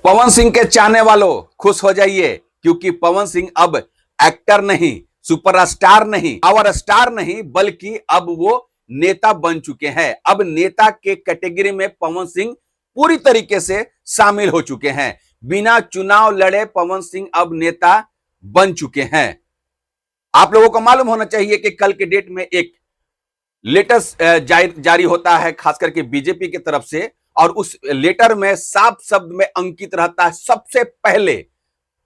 पवन सिंह के चाहने वालों खुश हो जाइए, क्योंकि पवन सिंह अब एक्टर नहीं, सुपरस्टार नहीं, पावर स्टार नहीं, बल्कि अब वो नेता बन चुके हैं। अब नेता के कैटेगरी में पवन सिंह पूरी तरीके से शामिल हो चुके हैं। बिना चुनाव लड़े पवन सिंह अब नेता बन चुके हैं। आप लोगों को मालूम होना चाहिए कि कल के डेट में एक लेटेस्ट जारी होता है, खास करके बीजेपी की तरफ से, और उस लेटर में साफ शब्द में अंकित रहता है सबसे पहले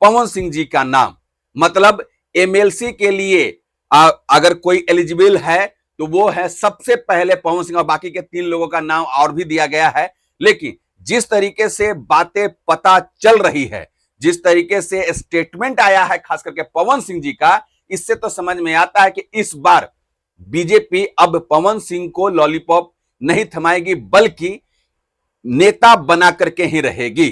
पवन सिंह जी का नाम। मतलब एमएलसी के लिए अगर कोई एलिजिबल है तो वो है सबसे पहले पवन सिंह, और बाकी के 3 लोगों का नाम और भी दिया गया है। लेकिन जिस तरीके से बातें पता चल रही है, जिस तरीके से स्टेटमेंट आया है खास करके पवन सिंह जी का, इससे तो समझ में आता है कि इस बार बीजेपी अब पवन सिंह को लॉलीपॉप नहीं थमाएगी, बल्कि नेता बना करके ही रहेगी।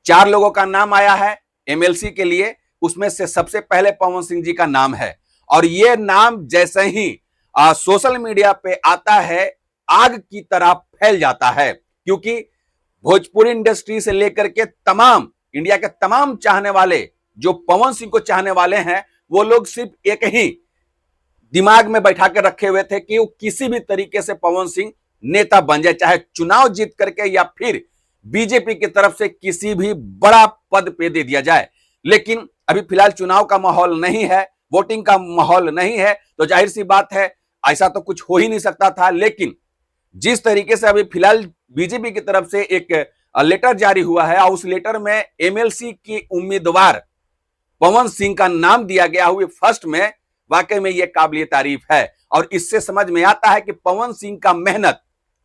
4 लोगों का नाम आया है एमएलसी के लिए, उसमें से सबसे पहले पवन सिंह जी का नाम है। और यह नाम जैसे ही सोशल मीडिया पे आता है, आग की तरह फैल जाता है, क्योंकि भोजपुरी इंडस्ट्री से लेकर के तमाम इंडिया के तमाम चाहने वाले, जो पवन सिंह को चाहने वाले हैं, वो लोग सिर्फ एक ही दिमाग में बैठा के रखे हुए थे कि वो किसी भी तरीके से पवन सिंह नेता बन जाए, चाहे चुनाव जीत करके या फिर बीजेपी की तरफ से किसी भी बड़ा पद पे दे दिया जाए। लेकिन अभी फिलहाल चुनाव का माहौल नहीं है, वोटिंग का माहौल नहीं है, तो जाहिर सी बात है ऐसा तो कुछ हो ही नहीं सकता था। लेकिन जिस तरीके से अभी फिलहाल बीजेपी की तरफ से एक लेटर जारी हुआ है, और उस लेटर में एमएलसी की उम्मीदवार पवन सिंह का नाम दिया गया हुए फर्स्ट में, वाकई में यह काबिल तारीफ है। और इससे समझ में आता है कि पवन सिंह का मेहनत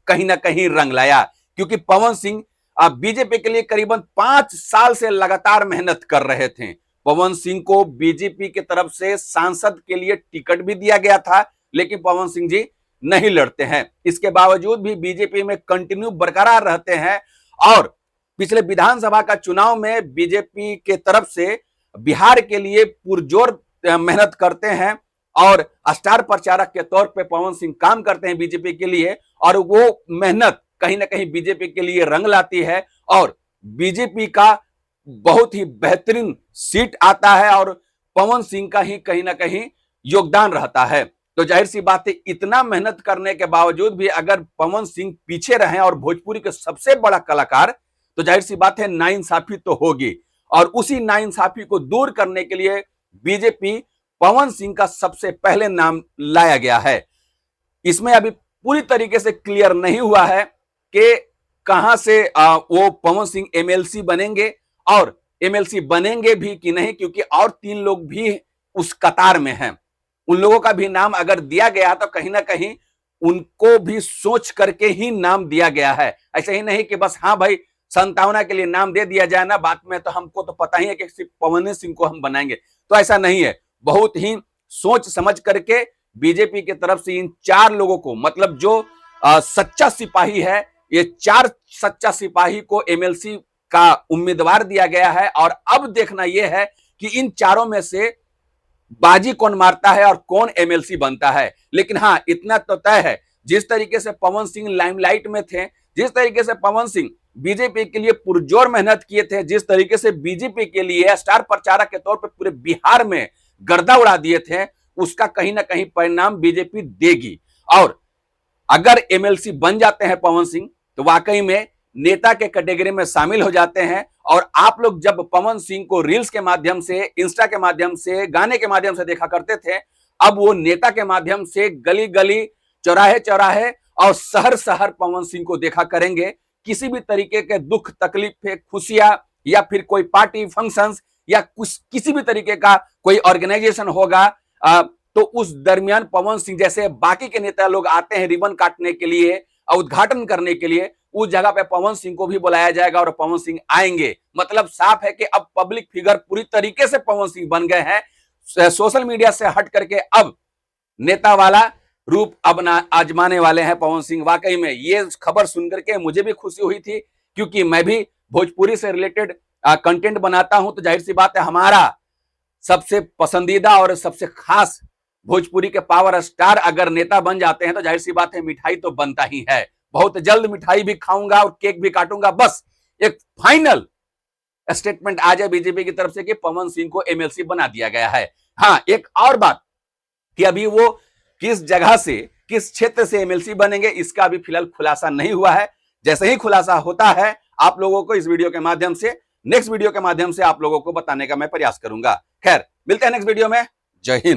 कहीं ना कहीं रंग लाया, क्योंकि पवन सिंह बीजेपी के लिए करीबन 5 साल से लगातार मेहनत कर रहे थे। पवन सिंह को बीजेपी की तरफ से सांसद के लिए टिकट भी दिया गया था, लेकिन पवन सिंह जी नहीं लड़ते हैं। इसके बावजूद भी बीजेपी में कंटिन्यू बरकरार रहते हैं, और पिछले विधानसभा का चुनाव में बीजेपी के तरफ से बिहार के लिए पुरजोर मेहनत करते हैं, और स्टार प्रचारक के तौर पे पवन सिंह काम करते हैं बीजेपी के लिए, और वो मेहनत कहीं ना कहीं बीजेपी के लिए रंग लाती है, और बीजेपी का बहुत ही बेहतरीन सीट आता है, और पवन सिंह का ही कहीं ना कहीं योगदान रहता है। तो जाहिर सी बात है, इतना मेहनत करने के बावजूद भी अगर पवन सिंह पीछे रहे और भोजपुरी के सबसे बड़ा कलाकार, तो जाहिर सी बात है नाइंसाफी तो होगी। और उसी नाइंसाफी को दूर करने के लिए बीजेपी पवन सिंह का सबसे पहले नाम लाया गया है। इसमें अभी पूरी तरीके से क्लियर नहीं हुआ है कि कहां से वो पवन सिंह एमएलसी बनेंगे, और एमएलसी बनेंगे भी कि नहीं, क्योंकि और 3 लोग भी उस कतार में हैं। उन लोगों का भी नाम अगर दिया गया तो कहीं ना कहीं उनको भी सोच करके ही नाम दिया गया है। ऐसे ही नहीं कि बस हाँ भाई संतावना के लिए नाम दे दिया जाए ना, बात में तो हमको तो पता ही है कि सिर्फ पवन सिंह को हम बनाएंगे, तो ऐसा नहीं है। बहुत ही सोच समझ करके बीजेपी की तरफ से इन 4 लोगों को, मतलब जो सच्चा सिपाही है, ये 4 सच्चा सिपाही को एमएलसी का उम्मीदवार दिया गया है। और अब देखना यह है कि इन चारों में से बाजी कौन मारता है और कौन एमएलसी बनता है। लेकिन हाँ, इतना तो तय है, जिस तरीके से पवन सिंह लाइमलाइट में थे, जिस तरीके से पवन सिंह बीजेपी के लिए पुरजोर मेहनत किए थे, जिस तरीके से बीजेपी के लिए स्टार प्रचारक के तौर पर पूरे बिहार में गर्दा उड़ा दिए थे, उसका कहीं ना कहीं परिणाम बीजेपी देगी। और अगर एमएलसी बन जाते हैं पवन सिंह, तो वाकई में नेता के कैटेगरी में शामिल हो जाते हैं। और आप लोग जब पवन सिंह को रील्स के माध्यम से, इंस्टा के माध्यम से, गाने के माध्यम से देखा करते थे, अब वो नेता के माध्यम से गली गली, चौराहे चौराहे और शहर शहर पवन सिंह को देखा करेंगे। किसी भी तरीके के दुख तकलीफ, खुशियां, या फिर कोई पार्टी फंक्शंस, या कुछ किसी भी तरीके का कोई ऑर्गेनाइजेशन होगा, तो उस दरमियान पवन सिंह जैसे बाकी के नेता लोग आते हैं रिबन काटने के लिए और उद्घाटन करने के लिए, उस जगह पे पवन सिंह को भी बुलाया जाएगा और पवन सिंह आएंगे। मतलब साफ है कि अब पब्लिक फिगर पूरी तरीके से पवन सिंह बन गए हैं। सोशल मीडिया से हट करके अब नेता वाला रूप अपना आजमाने वाले हैं पवन सिंह। वाकई में ये खबर सुनकर के मुझे भी खुशी हुई थी, क्योंकि मैं भी भोजपुरी से रिलेटेड कंटेंट बनाता हूं, तो जाहिर सी बात है हमारा सबसे पसंदीदा और सबसे खास भोजपुरी के पावर स्टार अगर नेता बन जाते हैं, तो जाहिर सी बात है मिठाई तो बनता ही है। बहुत जल्द मिठाई भी खाऊंगा और केक भी काटूंगा। बस एक फाइनल स्टेटमेंट आ जाए बीजेपी की तरफ से कि पवन सिंह को एमएलसी बना दिया गया है। हां, एक और बात कि अभी वो किस जगह से, किस क्षेत्र से एमएलसी बनेंगे, इसका अभी फिलहाल खुलासा नहीं हुआ है। जैसे ही खुलासा होता है, आप लोगों को इस वीडियो के माध्यम से, नेक्स्ट वीडियो के माध्यम से आप लोगों को बताने का मैं प्रयास करूंगा। खैर, मिलते हैं नेक्स्ट वीडियो में। जय हिंद।